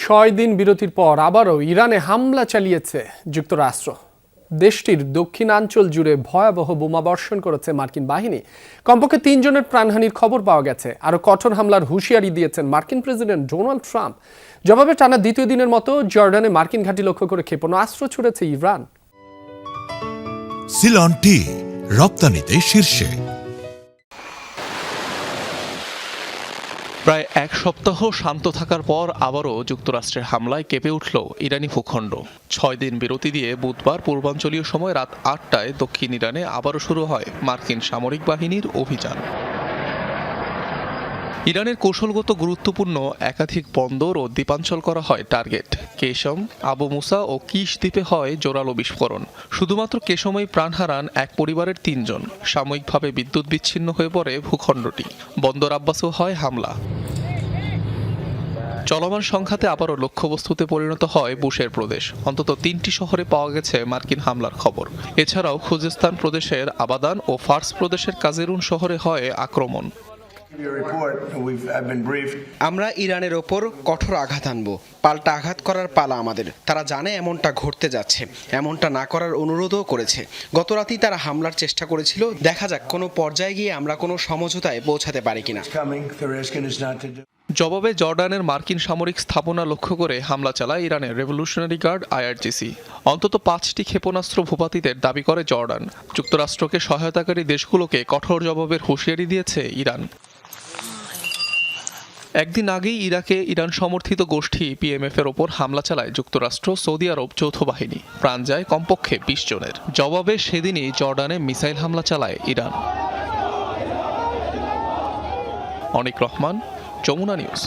6 দিন বিরতির পর আবারও ইরানে হামলা চালিয়েছে যুক্তরাষ্ট্র। দেশটির দক্ষিণাঞ্চল জুড়ে ভয়াবহ বোমাবর্ষণ করেছে মার্কিন বাহিনী। কমপক্ষে 3 জনের প্রাণহানির খবর পাওয়া গেছে। আরও কঠোর হামলার হুঁশিয়ারি দিয়েছেন মার্কিন প্রেসিডেন্ট ডোনাল্ড ট্রাম্প। জবাবে টানা দ্বিতীয় দিনের মতো জর্ডানে মার্কিন ঘাঁটি লক্ষ্য করে ক্ষেপণাস্ত্র ছুড়েছে ইরান। সিলন টি রপ্তানিতে শীর্ষে। প্রায় এক সপ্তাহ শান্ত থাকার পর আবারও যুক্তরাষ্ট্রের হামলায় কেঁপে উঠল ইরানি ভূখণ্ড। 6 দিন বিরতি দিয়ে বুধবার পূর্বাঞ্চলীয় সময় রাত 8টায় দক্ষিণ ইরানে আবারও শুরু হয় মার্কিন সামরিক বাহিনীর অভিযান। ইরানের কৌশলগত গুরুত্বপূর্ণ একাধিক বন্দর ও দ্বীপাঞ্চল করা হয় টার্গেট। কেশম, আবু মুসা ও কিশ দ্বীপে হয় জোরালো বিস্ফোরণ। শুধুমাত্র কেশমেই প্রাণ হারান এক পরিবারের 3 জন। সাময়িকভাবে বিদ্যুৎ বিচ্ছিন্ন হয়ে পড়ে ভূখণ্ডটি। বন্দর আব্বাসেও হয় হামলা। চলমান সংঘাতে আবারও লক্ষ্যবস্তুতে পরিণত হয় বুশের প্রদেশ। অন্তত 3টি শহরে পাওয়া গেছে মার্কিন হামলার খবর। এছাড়াও খুজেস্তান প্রদেশের আবাদান ও ফার্স প্রদেশের কাজেরুন শহরে হয় আক্রমণ। আমরা ইরানের ওপর কঠোর আঘাত আনব। পাল্টা আঘাত করার পালা আমাদের। তারা জানে এমনটা ঘটতে যাচ্ছে, এমনটা না করার অনুরোধও করেছে। গত রাতেই তারা হামলার চেষ্টা করেছিল। দেখা যাক কোনো পর্যায়ে গিয়ে আমরা কোনো সমঝোতায় পৌঁছাতে পারি কিনা। জবাবে জর্ডানের মার্কিন সামরিক স্থাপনা লক্ষ্য করে হামলা চালায় ইরানের রেভলিউশনারি গার্ড IRGC। অন্তত 5টি ক্ষেপণাস্ত্র ভূপাতিতের দাবি করে জর্ডান। যুক্তরাষ্ট্রকে সহায়তাকারী দেশগুলোকে কঠোর জবাবের হুঁশিয়ারি দিয়েছে ইরান। একদিন আগেই ইরাকে ইরান সমর্থিত গোষ্ঠী PMF এর ওপর হামলা চালায় যুক্তরাষ্ট্র, সৌদি আরব যৌথ বাহিনী। প্রাণ যায় কমপক্ষে 20 জনের। জবাবে সেদিনই জর্ডানে মিসাইল হামলা চালায় ইরান। অনিক রহমান, যমুনা নিউজ।